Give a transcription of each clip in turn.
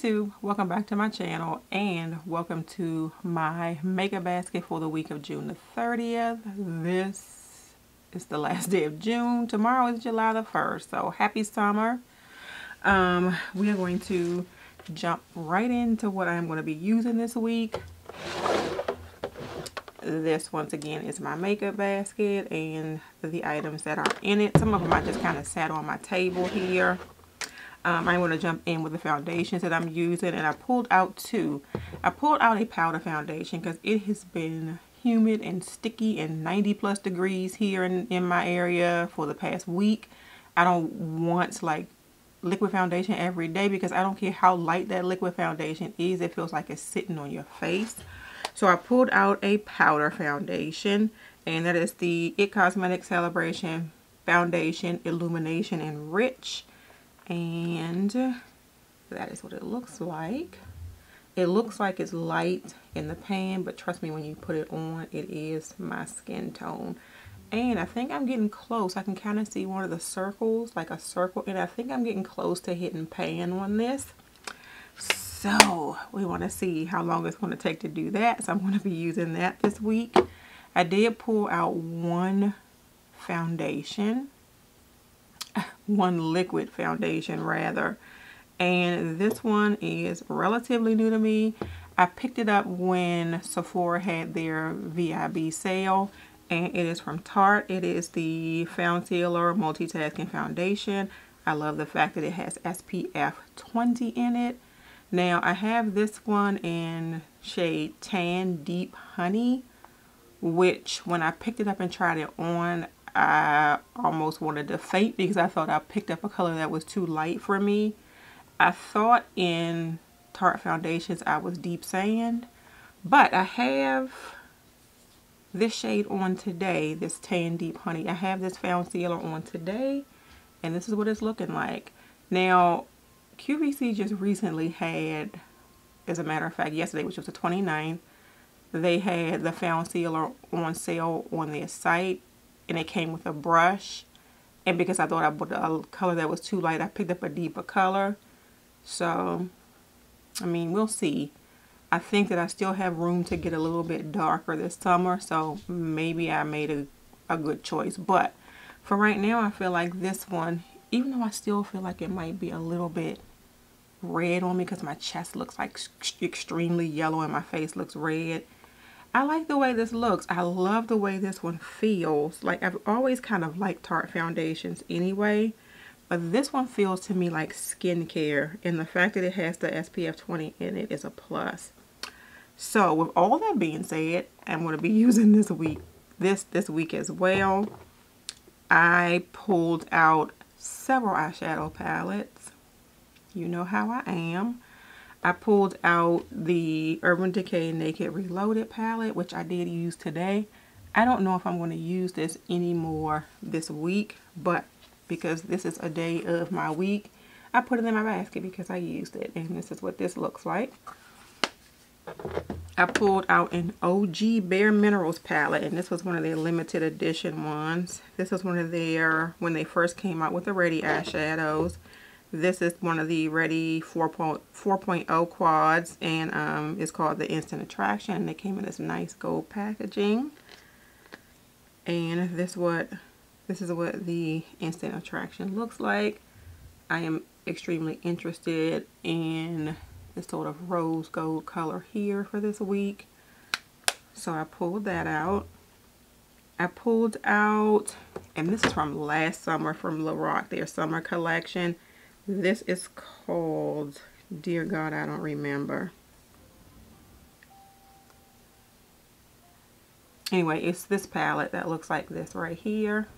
YouTube, welcome back to my channel and welcome to my makeup basket for the week of June the 30th. This is the last day of June. Tomorrow is July the 1st, so happy summer. We are going to jump right into what I'm going to be using this week. This once again is my makeup basket and the items that are in it. Some of them I just kind of sat on my table here. I'm going to jump in with the foundations that I'm using, and I pulled out two. I pulled out a powder foundation because it has been humid and sticky and 90+ degrees here in my area for the past week. I don't want like liquid foundation every day because I don't care how light that liquid foundation is, it feels like it's sitting on your face. So I pulled out a powder foundation, and that is the IT Cosmetics Celebration Foundation Illumination and Rich. And that is what it looks like. It looks like it's light in the pan, but trust me, when you put it on, it is my skin tone. And I think I'm getting close. I can kind of see one of the circles, like a circle, and I think I'm getting close to hitting pan on this. So we want to see how long it's going to take to do that. So I'm going to be using that this week. I did pull out one foundation. One liquid foundation rather, and this one is relatively new to me. I picked it up when Sephora had their VIB sale, and it is from Tarte. It is the Found Sealer Multitasking Foundation. I love the fact that it has SPF 20 in it. Now I have this one in shade Tan Deep Honey, which when I picked it up and tried it on, I almost wanted to faint because I thought I picked up a color that was too light for me. I thought in Tarte foundations I was deep sand, but I have this shade on today, this Tan Deep Honey. I have this Found Sealer on today, and this is what it's looking like. Now, QVC just recently had, as a matter of fact, yesterday, which was the 29th, they had the Found Sealer on sale on their site. And it came with a brush, and because I thought I bought a color that was too light, I picked up a deeper color. So I mean, we'll see. I think that I still have room to get a little bit darker this summer, so maybe I made a good choice. But for right now, I feel like this one, even though I still feel like it might be a little bit red on me because my chest looks like extremely yellow and my face looks red, I like the way this looks. I love the way this one feels. Like, I've always kind of liked Tarte foundations anyway, but this one feels to me like skincare, and the fact that it has the SPF 20 in it is a plus. So with all that being said, I'm going to be using this week as well. I pulled out several eyeshadow palettes. You know how I am. I pulled out the Urban Decay Naked Reloaded palette, which I did use today. I don't know if I'm going to use this anymore this week, but because this is a day of my week, I put it in my basket because I used it, and this is what this looks like. I pulled out an OG Bare Minerals palette, and this was one of their limited edition ones. This was one of their, when they first came out with the Ready eyeshadows. This is one of the Ready 4.0 quads, and it's called the Instant Attraction, and it came in this nice gold packaging. And this is what the Instant Attraction looks like. I am extremely interested in this sort of rose gold color here for this week, so I pulled that out. I pulled out, and this is from last summer from Lorac, their summer collection. This is called, dear God, I don't remember. Anyway, it's this palette that looks like this right here.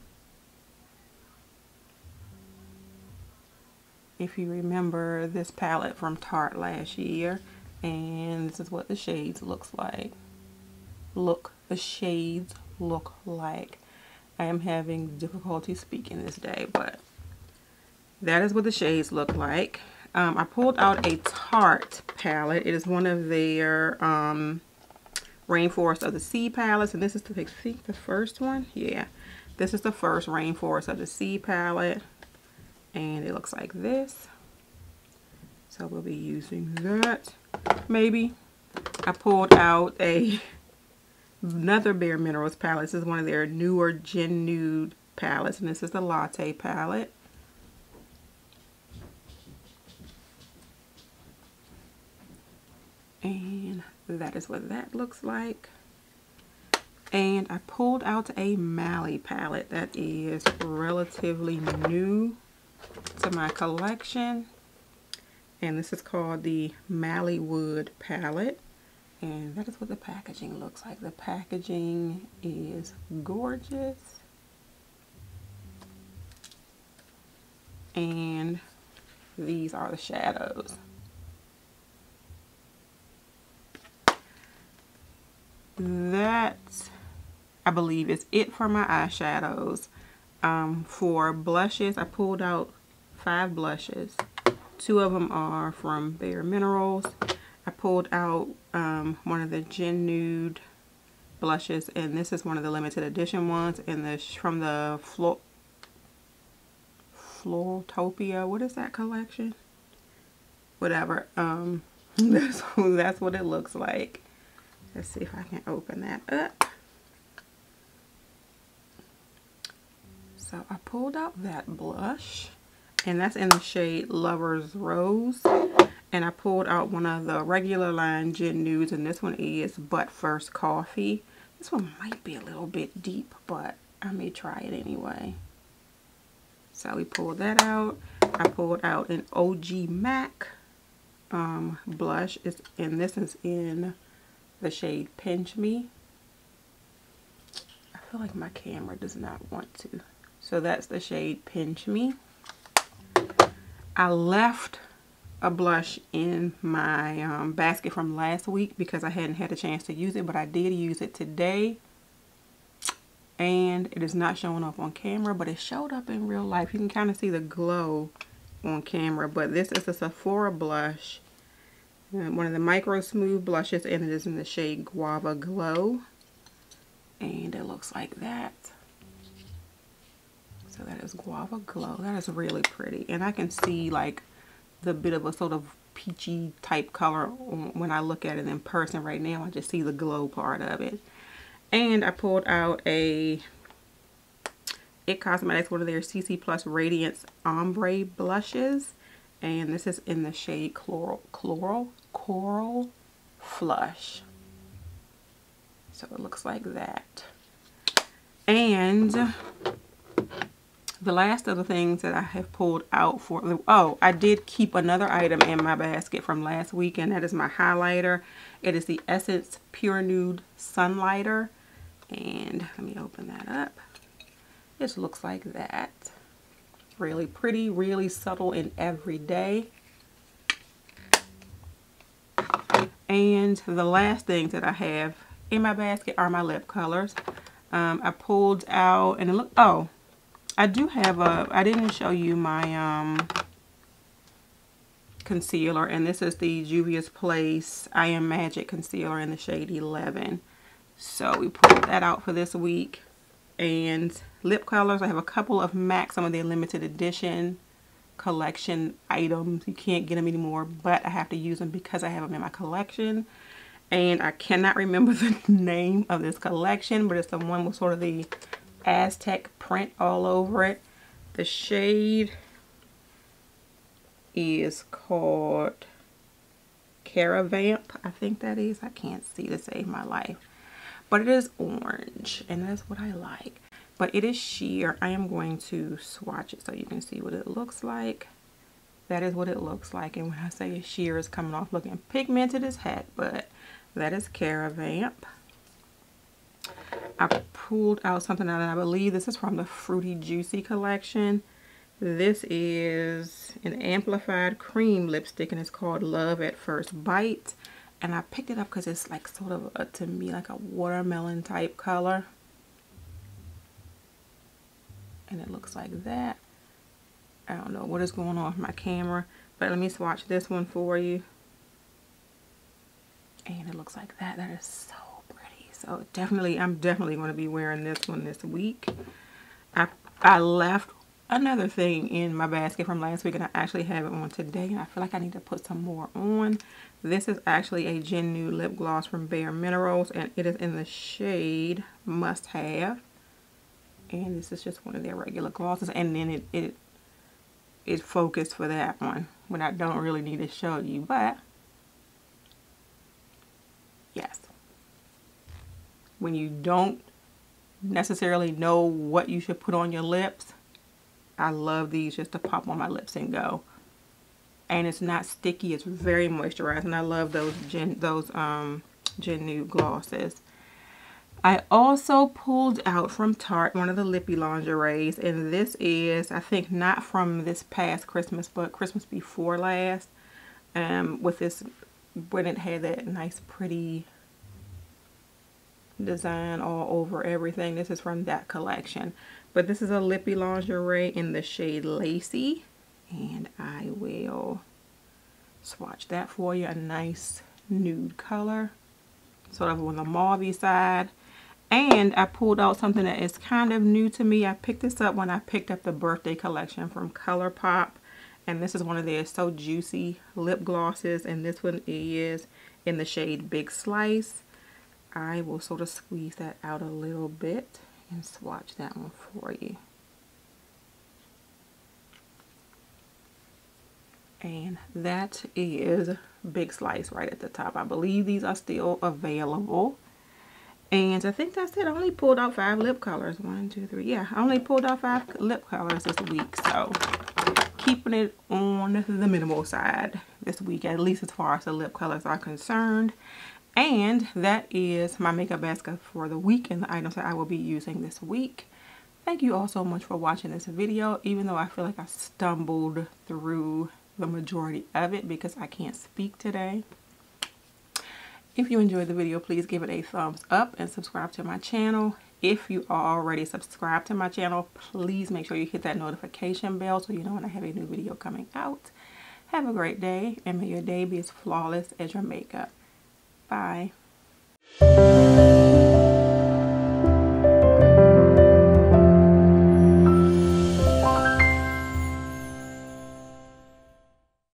If you remember this palette from Tarte last year, and this is what the shades looks like. The shades look like. I am having difficulty speaking this day, but that is what the shades look like. I pulled out a Tarte palette. It is one of their Rainforest of the Sea palettes, and this is I think the first one. Yeah, this is the first Rainforest of the Sea palette, and it looks like this. So we'll be using that. Maybe. I pulled out another Bare Minerals palette. This is one of their newer Gen Nude palettes, and this is the Latte palette. And that is what that looks like. And I pulled out a Mally palette that is relatively new to my collection. And this is called the Mally Wood palette. And that is what the packaging looks like. The packaging is gorgeous. And these are the shadows. That, I believe, is it for my eyeshadows. For blushes, I pulled out 5 blushes. 2 of them are from Bare Minerals. I pulled out one of the Gen Nude blushes, and this is one of the limited edition ones, and this from the Floraltopia. What is that collection? Whatever. That's what it looks like. Let's see if I can open that up. So I pulled out that blush, and that's in the shade Lover's Rose. And I pulled out one of the regular line Gen Nudes, and this one is But First Coffee. This one might be a little bit deep, but I may try it anyway. So we pulled that out. I pulled out an OG MAC blush, and this is in the shade Pinch Me. I feel like my camera does not want to. So that's the shade Pinch Me. I left a blush in my basket from last week because I hadn't had a chance to use it, but I did use it today. And it is not showing up on camera, but it showed up in real life. You can kind of see the glow on camera, but this is a Sephora blush. One of the Micro Smooth blushes, and it is in the shade Guava Glow. And it looks like that. So that is Guava Glow. That is really pretty. And I can see like the bit of a sort of peachy type color when I look at it in person right now. I just see the glow part of it. And I pulled out a IT Cosmetics, one of their CC Plus Radiance Ombre blushes. And this is in the shade Coral Flush. So it looks like that. And the last of the things that I have pulled out for, oh, I did keep another item in my basket from last week, and that is my highlighter. It is the Essence Pure Nude Sunlighter. And let me open that up. It looks like that. Really pretty, really subtle and everyday. And the last things that I have in my basket are my lip colors. I pulled out, and it look, oh, I do have I didn't show you my concealer, and this is the Juvia's Place I Am Magic concealer in the shade 11. So we pulled that out for this week. And lip colors, I have a couple of MAC, some of their limited edition collection items. You can't get them anymore, but I have to use them because I have them in my collection. And I cannot remember the name of this collection, but it's the one with sort of the Aztec print all over it. The shade is called Caravamp, I think that is. I can't see to save my life. But it is orange, and that's what I like. But it is sheer. I am going to swatch it so you can see what it looks like. That is what it looks like. And when I say it's sheer, it's coming off looking pigmented as heck. But that is Caravamp. I pulled out something that I believe this is from the Fruity Juicy collection. This is an amplified cream lipstick, and it's called Love at First Bite. And I picked it up because it's like sort of, to me, like a watermelon type color. And it looks like that. I don't know what is going on with my camera, but let me swatch this one for you. And it looks like that. That is so pretty. So definitely, I'm definitely going to be wearing this one this week. I left another thing in my basket from last week, and I actually have it on today, and I feel like I need to put some more on. This is actually a Gen Nude lip gloss from Bare Minerals, and it is in the shade Must Have. And this is just one of their regular glosses, and then it focused for that one when I don't really need to show you, but yes, when you don't necessarily know what you should put on your lips, I love these just to pop on my lips and go. And it's not sticky, it's very moisturized, and I love those Gen Nude glosses. I also pulled out from Tarte one of the Lippy lingeries, and this is, I think, not from this past Christmas, but Christmas before last, with this, when it had that nice pretty design all over everything. This is from that collection, but this is a Lippy lingerie in the shade Lacy, and I will swatch that for you. A nice nude color, sort of on the mauvey side. And I pulled out something that is kind of new to me. I picked this up when I picked up the birthday collection from ColourPop. And this is one of their So Juicy lip glosses. And this one is in the shade Big Slice. I will sort of squeeze that out a little bit and swatch that one for you. And that is Big Slice right at the top. I believe these are still available. And I think that's it. I only pulled out 5 lip colors. 1, 2, 3. Yeah, I only pulled out 5 lip colors this week. So keeping it on the minimal side this week, at least as far as the lip colors are concerned. And that is my makeup basket for the week and the items that I will be using this week. Thank you all so much for watching this video, even though I feel like I stumbled through the majority of it because I can't speak today. If you enjoyed the video, please give it a thumbs up and subscribe to my channel. If you are already subscribed to my channel, please make sure you hit that notification bell so you know when I have a new video coming out. Have a great day, and may your day be as flawless as your makeup. Bye.